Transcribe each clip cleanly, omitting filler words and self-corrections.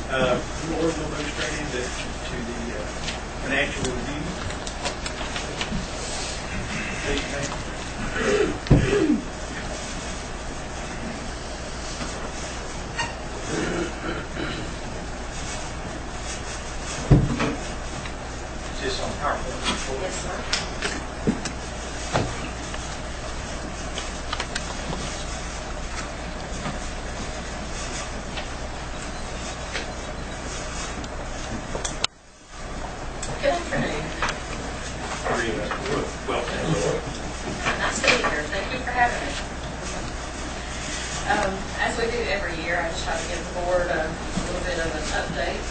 Lord, we'll move straight into the financial review. Please, ma'am. Is this on PowerPoint? Yes, sir. Good afternoon. Welcome. Nice to be here. Thank you for having me. As we do every year, I just try to give the board a little bit of an update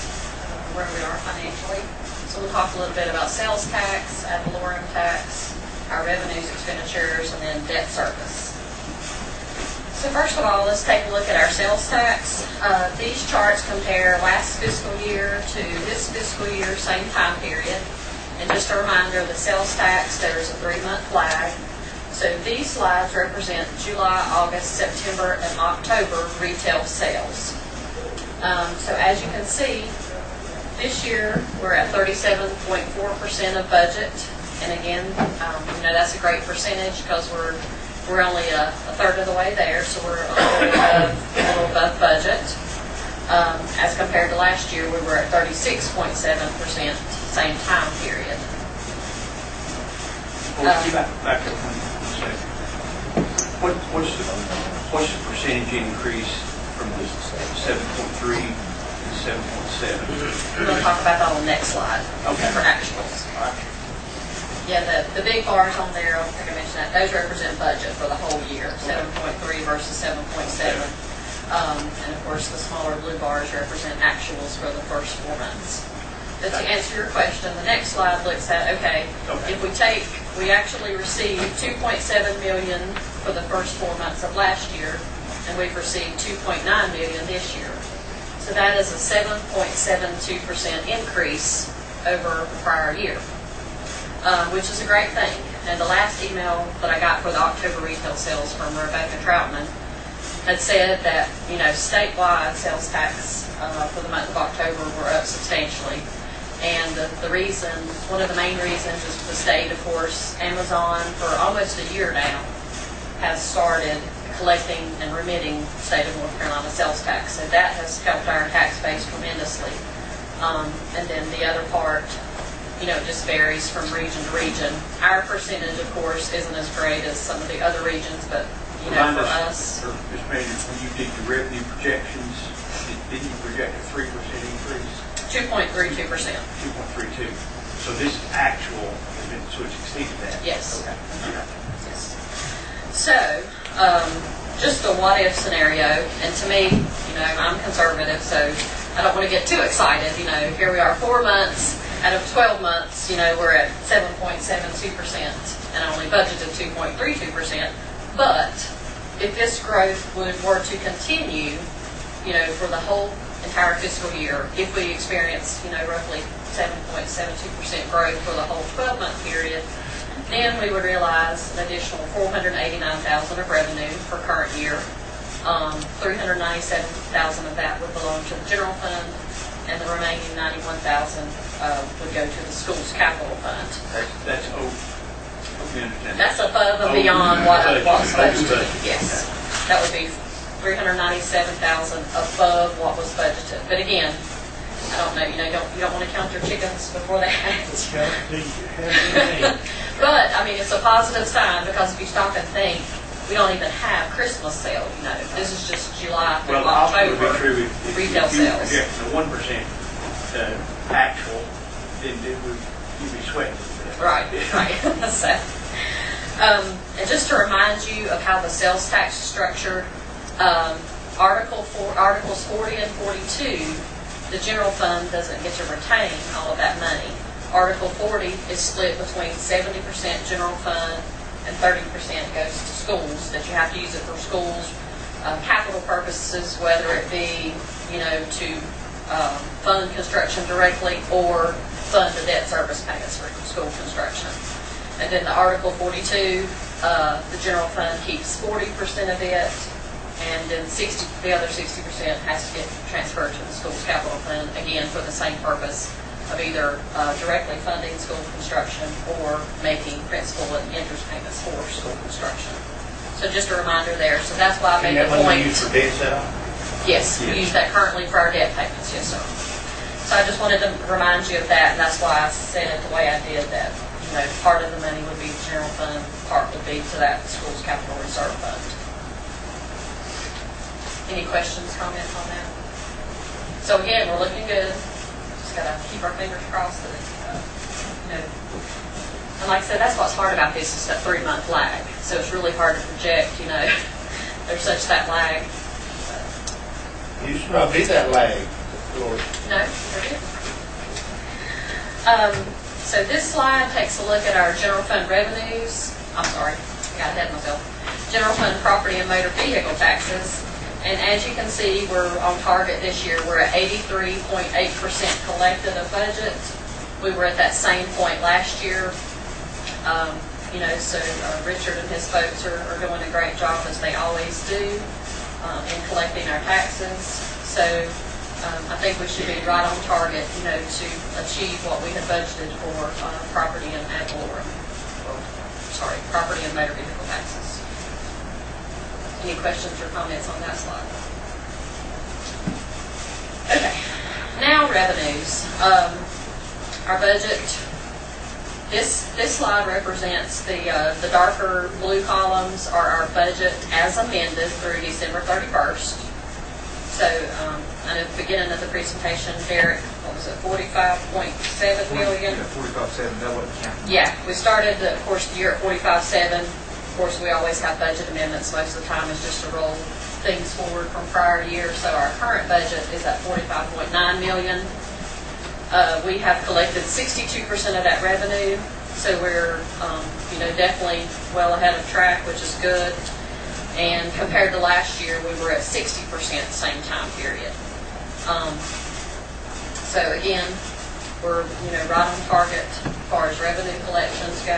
where we are financially. So we'll talk a little bit about sales tax, ad valorem tax, our revenues, expenditures, and then debt service. So first of all, let's take a look at our sales tax. These charts compare last fiscal year to this fiscal year, same time period. And just a reminder, the sales tax, there's a 3-month lag. So these slides represent July, August, September, and October retail sales. So as you can see, this year we're at 37.4% of budget. And again, that's a great percentage because we're only a third of the way there, so we're a little above budget. As compared to last year, we were at 36.7%, same time period. Back up 1 second. What's the percentage increase from the 7.3 to 7.7? We're going to talk about that on the next slide. Okay. For actuals. All right. Yeah, the big bars on there, I don't think I mentioned that, those represent budget for the whole year, 7.3 versus 7.7. And of course, the smaller blue bars represent actuals for the first 4 months. But to answer your question, the next slide looks at, if we actually received $2.7 million for the first 4 months of last year, and we've received $2.9 million this year. So that is a 7.72% increase over the prior year, which is a great thing. And the last email that I got for the October retail sales from Rebecca Troutman had said that, statewide sales tax for the month of October were up substantially. And the reason, one of the main reasons is the state, of course, Amazon for almost a year now has started collecting and remitting state of North Carolina sales tax. So that has helped our tax base tremendously. And then the other part, it just varies from region to region. Our percentage, of course, isn't as great as some of the other regions, but for us. Ms. Manager, when you did your revenue projections, didn't you project a 3% increase? 2.32%. 2.32. So this is actual, so it's exceeded that? Yes. Okay. Yes. So, just a what-if scenario, and to me, I'm conservative, so I don't want to get too excited. Here we are 4 months. Out of 12 months, we're at 7.72% and only budgeted 2.32%. But if this growth were to continue, for the whole entire fiscal year, if we experience, roughly 7.72% growth for the whole 12-month period, then we would realize an additional $489,000 of revenue for current year. $397,000 of that would belong to the general fund, and the remaining $91,000 would go to the school's capital fund. That's over. That's above and beyond what was budgeted. Okay. Yes, that would be $397,000 above what was budgeted. But again, I don't know. You don't want to count your chickens before they hatch. But it's a positive sign, because if you stop and think, we don't even have Christmas sale. This is just July through October retail sales. If you project the 1% actual, then you'd be sweating. Right. So, and just to remind you of how the sales tax is structured, Articles 40 and 42, the general fund doesn't get to retain all of that money. Article 40 is split between 70% general fund and 30% goes to schools, that you have to use it for schools, capital purposes, whether it be, to fund construction directly or fund the debt service payments for school construction. And then the Article 42, the general fund keeps 40% of it, And then the other 60% has to get transferred to the school's capital fund, again, for the same purpose of either directly funding school construction or making principal and interest payments for school construction. So just a reminder there. So that's why I made the point. And that money used for debt setup? Yes, we use that currently for our debt payments, yes, sir. So I just wanted to remind you of that, and that's why I said it the way I did, that, part of the money would be general fund, part would be to that school's capital reserve fund. Any questions, comments on that? So again, we're looking good. Just gotta keep our fingers crossed that it's, and like I said, that's what's hard about this is that 3-month lag. So it's really hard to project, there's such that lag. Used to not be that lag, of course. No, there isn't. So this slide takes a look at our general fund revenues. I'm sorry, I got ahead of myself. General fund property and motor vehicle taxes. And as you can see, we're on target this year. We're at 83.8% collected of budget. We were at that same point last year. So Richard and his folks are doing a great job, as they always do, in collecting our taxes. So I think we should be right on target, to achieve what we had budgeted for property and property and motor vehicle taxes. Any questions or comments on that slide? Okay, now revenues. Our budget. This slide represents the darker blue columns are our budget as amended through December 31st. So I know at the beginning of the presentation, Derek, what was it, 45.7 million? 45.7, that wasn't counting. Yeah, we started, of course, the year at 45.7. Of course, we always have budget amendments. Most of the time is just to roll things forward from prior years. So our current budget is at 45.9 million. We have collected 62% of that revenue, so we're definitely well ahead of track, which is good. And compared to last year, we were at 60% same time period. So again, we're right on target as far as revenue collections go.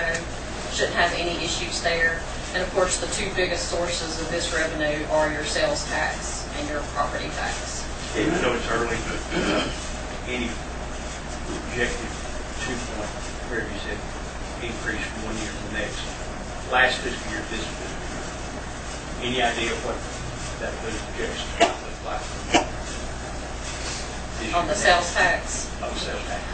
Shouldn't have any issues there. And of course, the two biggest sources of this revenue are your sales tax and your property tax. Even though it's early, any projected 2-point, where you said, increase from one year to the next, last fiscal year, this fiscal year. Any idea what that projection looks like? On the sales tax? On the sales tax.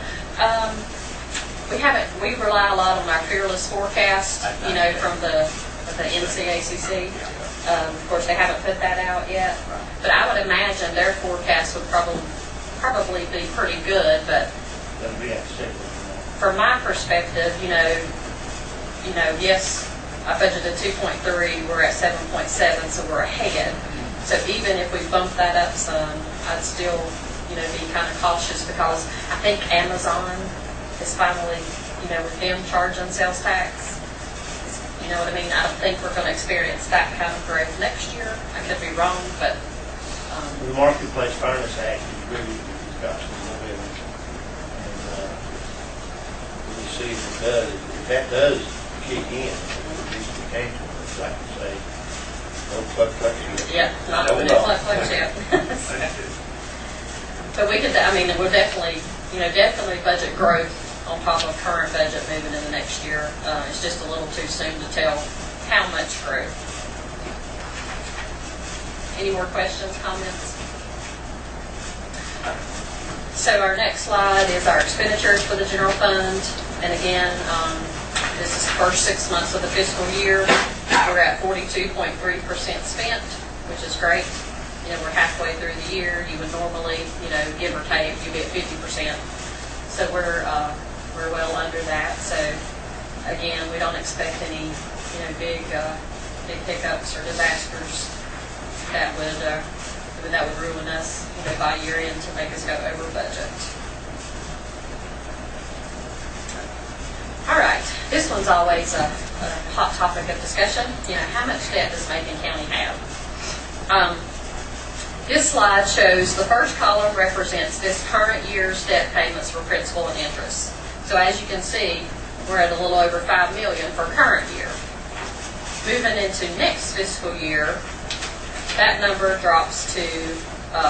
We rely a lot on our fearless forecast, from the NCACC. Of course, they haven't put that out yet, but I would imagine their forecast would probably be pretty good, but That'll be at 6. from my perspective, yes, I budgeted 2.3, we're at 7.7, so we're ahead. So even if we bump that up some, I'd still, be kind of cautious, because I think Amazon is finally, with them charging sales tax. You know what I mean? I don't think we're going to experience that kind of growth next year. I could be wrong, but The Marketplace Furnace Act is really got some momentum. And we'll see if it does. If that does kick in, it would be substantial. It's like you say, don't fluctuate. yeah, not open it fluctuates yet. But we could, we're definitely, definitely budget growth on top of current budget moving into next year. It's just a little too soon to tell how much growth. Any more questions, comments? So our next slide is our expenditures for the general fund. And again, this is the first 6 months of the fiscal year. We're at 42.3% spent, which is great. We're halfway through the year. You would normally, give or take, you get 50%. So we're well under that. So again, we don't expect any, big hiccups or disasters that would ruin us, by year end to make us go over budget. All right, this one's always a hot topic of discussion. How much debt does Macon County have? This slide shows the first column represents this current year's debt payments for principal and interest. So as you can see, we're at a little over $5 million for current year. Moving into next fiscal year, that number drops to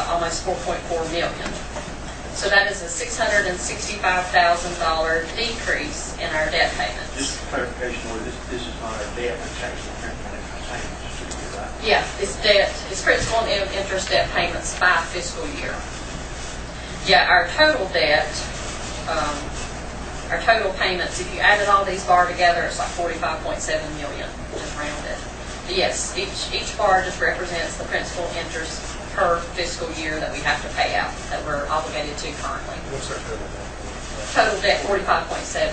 almost 4.4 million. So that is a $665,000 decrease in our debt payments. Just for clarification, Lord, this is not a debt, it's actually principal interest payments, just to be right. Yeah, it's debt, it's principal and interest debt payments by fiscal year. Yeah, our total debt, our total payments, if you added all these bar together, it's like 45.7 million, just rounded. But yes, each bar just represents the principal interest per fiscal year that we have to pay out, that we're obligated to currently. What's our total debt? Total debt 45.7.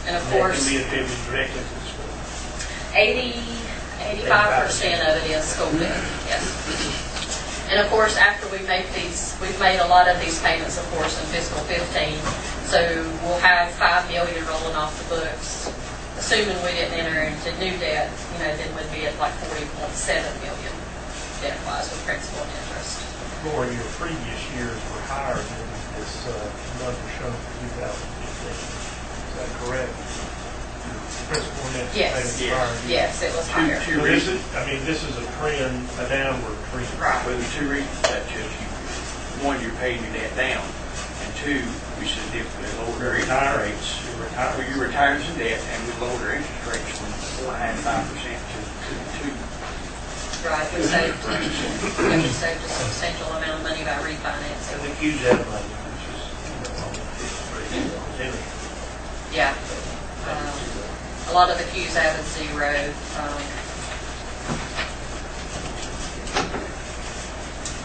And of course, That can be attributed directly to the school. 85% of it is school debt, yes. And of course, after we make these, we've made a lot of these payments, of course, in fiscal 15. So we'll have 5 million rolling off the books. Assuming we didn't enter into new debt, then we'd be at like 40.7 million debt-wise with principal and interest. Lori, your previous years were higher than this number shown for 2015. Is that correct? Principal and interest Yes. payments were higher. Yes, it was higher. Two So reasons. this is a trend, a downward trend. Right. Well, there's two reasons for that, Judge. One, you're paying your debt down, and two, we significantly lowered our interest rates. Well, you retired some debt, and we lowered our interest rates from 4.5% to 2. Right, we saved a substantial amount of money by refinancing. And the QZAP money, which is, Yeah. A lot of the Q's added zero.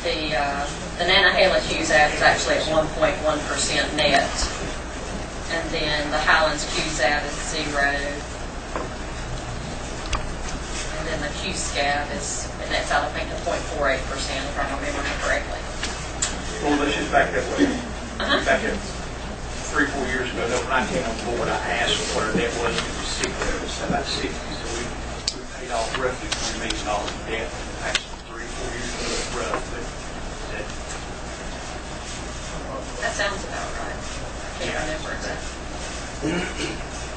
The Nantahala Q's add is actually at 1.1% net. And then the Highlands Q's add is zero. And then the Q-SCAB is, and that's out, I think, to 0.48%, if I remember correctly. Well, let's just back that way. Uh-huh. Back up 3-4 years ago, when I came on board, I asked what our debt was, and it was 60, it was about 60. So we paid off roughly $20 million in debt in the past 3-4 years. It's rough, but That sounds about right. I can't remember exactly.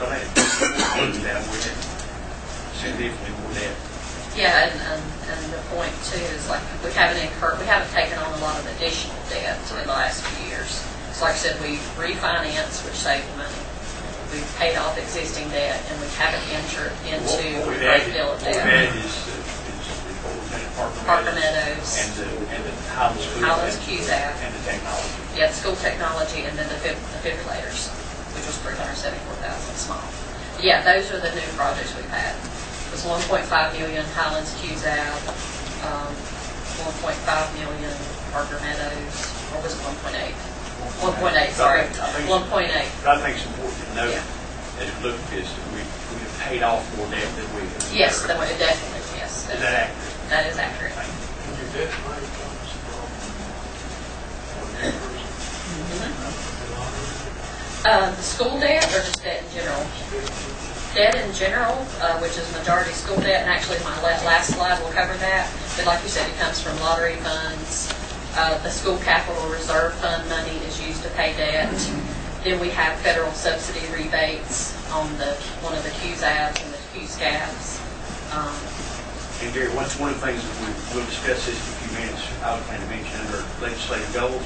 but I had that we had significantly more debt. Yeah, and the point too is like we haven't taken on a lot of additional debt in the last few years. So like I said, we refinanced, which saved money. We've paid off existing debt, and we haven't entered into a great deal of What we've debt. added is Parker Meadows, and the Highlands School. Highlands QZAP, And the technology. yeah, the school technology, and then the defibrillators, which was $374,000 small. Yeah, those are the new projects we've had. It was 1.5 million Highlands QZAP, 1.5 million Parker Meadows, or was it 1.8? 1.8, sorry, 1.8. But I think it's important to note, Yeah. as we look at this, that we have paid off more debt than we have. Yes, definitely, yes. Is that accurate? That is accurate. Thank you. And your debt money comes from The school debt or just debt in general? Debt in general, which is majority school debt, and actually my last slide will cover that. But like you said, it comes from lottery funds. The school capital reserve fund money is used to pay debt. Then we have federal subsidy rebates on one of the QZABs and the Q-SCABs. And Gary, one of the things that we'll discuss this in a few minutes, I was going to mention under legislative goals.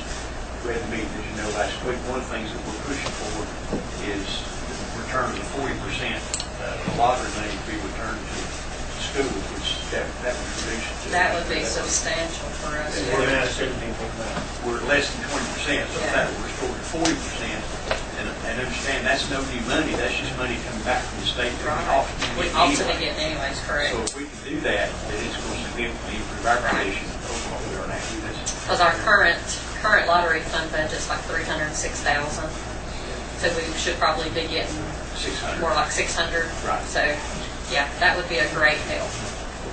We had the meeting, as you know, last week. One of the things that we're pushing for is the return of the 40% the lottery money to be returned to schools, which that would reduce. That would be substantial for us. and we're at 17.9. We're less than 20%, so if that were restored to 40%, and understand that's no new money, that's just money coming back from the state that We we often also get get anyway. anyways, correct? So if we can do that, then it's going to significantly improve our condition over what we are now. Because our current lottery fund budget's like $306,000. So we should probably be getting 600. more like 600. Right. So, yeah, that would be a great help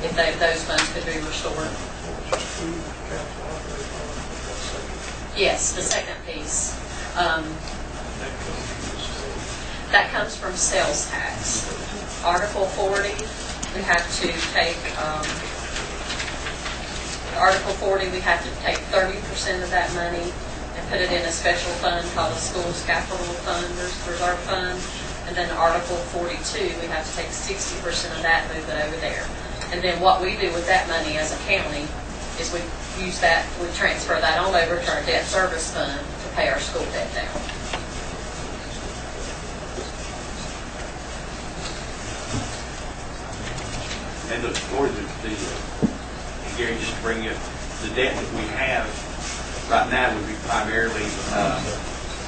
if those funds could be restored. Yes, the second piece. That comes from sales tax. Article 40, we have to take, Article 40, we have to take 30% of that money and put it in a special fund called a schools capital fund or reserve fund. And then Article 42, we have to take 60% of that and move it over there. And then what we do with that money as a county is we use that, we transfer that on over to our debt service fund to pay our school debt down. And the, or Gary, just to bring you, the debt that we have right now would be primarily,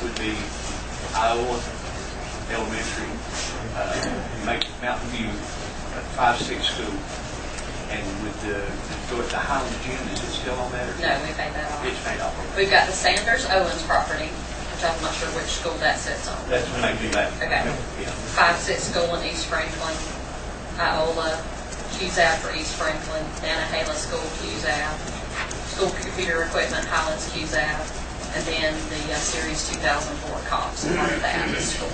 would be Iowa Elementary, Mountain View, 5-6 school. And with the, go at the Highland Gym, is it still on that? Or No, we paid that off. it's paid off. We've got the Sanders Owens property, which I'm not sure which school that sits on. That's Maybe that. Okay. Yeah. 5-6 school in East Franklin, Iola, QZAB for East Franklin, Nantahala School, QZAB, school computer equipment, Highlands QZAB, and then the Series 2004 COPS, part of that is school.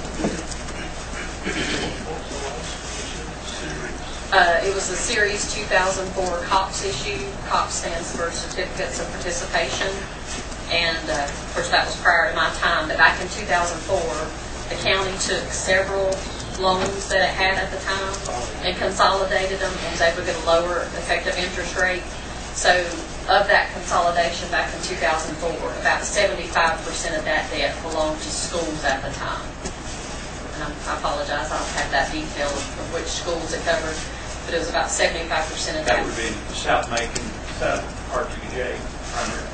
It was the Series 2004 COPS issue. COPS stands for Certificates of Participation. And of course, that was prior to my time. But back in 2004, the county took several loans that it had at the time and consolidated them and was able to get a lower effective interest rate. So of that consolidation back in 2004, about 75% of that debt belonged to schools at the time. And I apologize, I don't have that detail of which schools it covered, but it was about 75% of that. That would have been South Macon, South RTJ, primarily.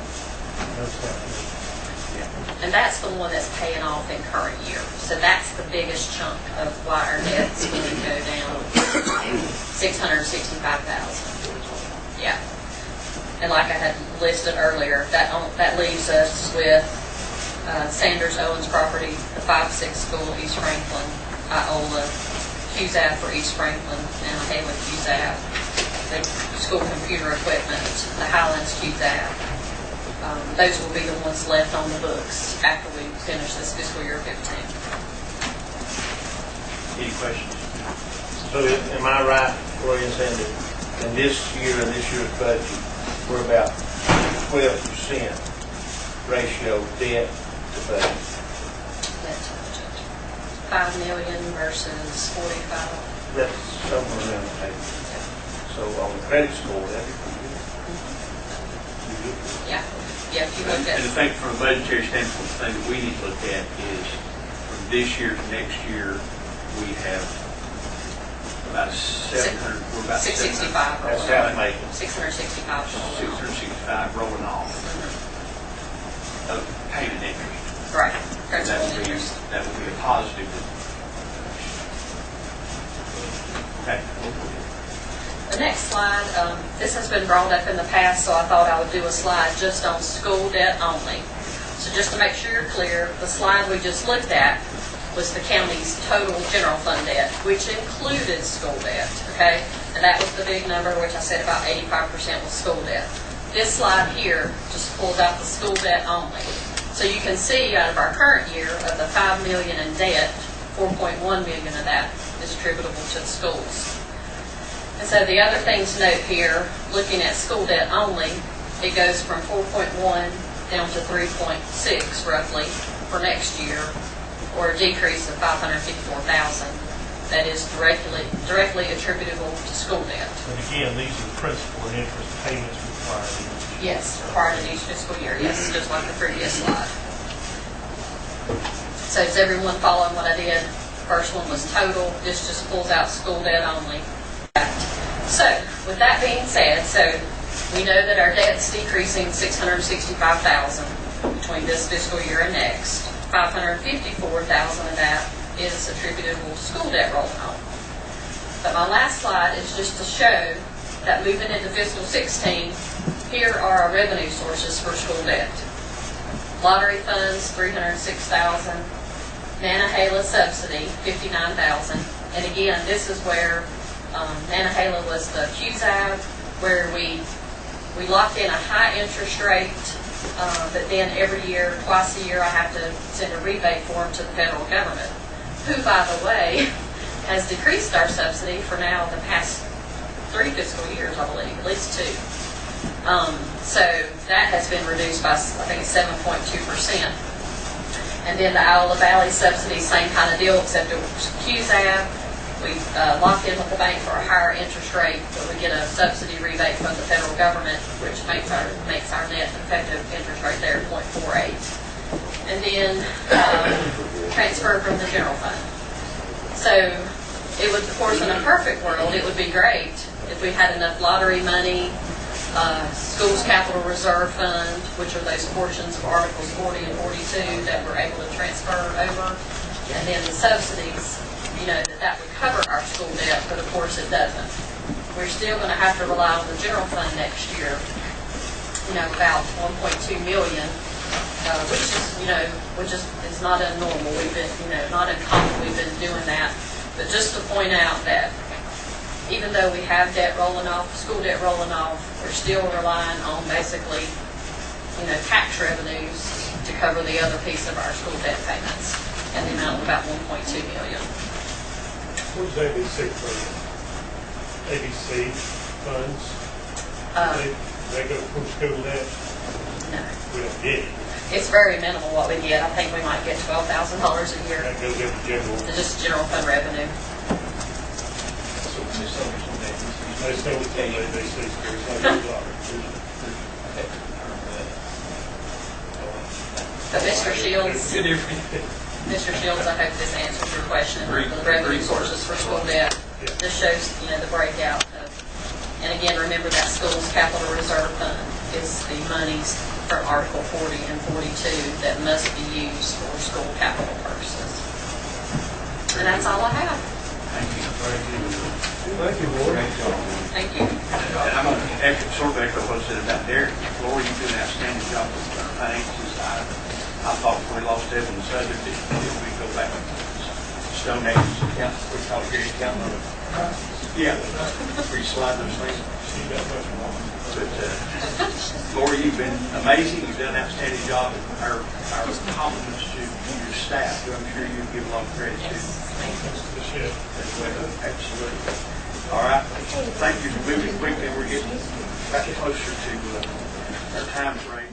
And that's the one that's paying off in current year. So that's the biggest chunk of why our debt's going to go down $665,000. Yeah. And like I had listed earlier, that leaves us with Sanders Owens property, the 5-6 school, East Franklin, Iola, QZAB for East Franklin, Nantahala QZAB, the school computer equipment, the Highlands QZAB. Those will be the ones left on the books after we finish this fiscal year 15. Any questions? So am I right, Roy, in saying that in this year and this year's budget, we're about 12% ratio debt to budget? That's 5 million versus 45. That's somewhere around the table. So on the credit score, that'd be pretty good. Yeah. Yeah, if you look And I at, think from a budgetary standpoint, the thing that we need to look at is from this year to next year, we have about 700, we're about 665 That's rolling South off. Macon. 665 rolling off. 665 rolling off Mhm. of payment interest. Right. That Principal would be, interest. that would be a positive. Okay. The next slide, this has been brought up in the past, so I thought I would do a slide just on school debt only. So just to make sure you're clear, the slide we just looked at was the county's total general fund debt, which included school debt, okay? And that was the big number, which I said about 85% was school debt. This slide here just pulls out the school debt only. So you can see out of our current year, of the $5 million in debt, $4.1 million of that is attributable to the schools. And so the other thing to note here, looking at school debt only, it goes from 4.1 down to 3.6 roughly for next year, or a decrease of $554,000. That is directly attributable to school debt. And again, these are the principal and interest payments required. Yes, required in each fiscal year, yes, just like the previous slide. So is everyone following what I did? First one was total, this just pulls out school debt only. So, with that being said, so we know that our debt's decreasing $665,000 between this fiscal year and next. $554,000 of that is attributable to school debt rolling on. But my last slide is just to show that moving into fiscal 16, here are our revenue sources for school debt. Lottery funds, $306,000. Nantahala subsidy, $59,000. And again, this is where Nantahala was the QZAB, where we locked in a high interest rate, but then every year, twice a year, I have to send a rebate form to the federal government, who, by the way, has decreased our subsidy for now the past 3 fiscal years, I believe, at least 2. So that has been reduced by, I think it's 7.2%. And then the Iola Valley subsidy, same kind of deal, except it was QZAB. We lock in with the bank for a higher interest rate, but we get a subsidy rebate from the federal government, which makes our net effective interest rate there 0.48. And then transfer from the general fund. So it would, of course, in a perfect world, it would be great if we had enough lottery money, schools capital reserve fund, which are those portions of Articles 40 and 42 that we're able to transfer over, and then the subsidies, that would cover our school debt, but of course it doesn't. We're still going to have to rely on the general fund next year, about 1.2 million, which is not abnormal. We've been, not uncommon. We've been doing that. But just to point out that even though we have debt rolling off, school debt rolling off, we're still relying on basically, tax revenues to cover the other piece of our school debt payments, and the amount of about 1.2 million. What does ABC fund? ABC funds? They go from school debt? No. We don't get it. It's very minimal what we get. I think we might get $12,000 a year. That goes into general. It's just general fund revenue. They still pay ABC for But Mr. Shields, Good evening. Mr. Shields, I hope this answers your question. The revenue sources for school debt. This shows, the breakout of, and again, remember that school's capital reserve fund is the monies from Article 40 and 42 that must be used for school capital purposes. And that's all I have. Thank you. Thank you, Lord. Thank you. And I'm going to echo, sort of echo what I said about Derek. Lori, you do an outstanding job with our finances. I thought when we lost Evan and Southern, that we go back to Stone Ages account, we call it Gary account. Yeah, where you slide those things. See that much more. But Lori, you've been amazing. You've done an outstanding job. Our compliments to your staff, who I'm sure you give a lot of credit to. As well, absolutely. All right. Thank you for moving quickly. We're getting back closer to our time frame.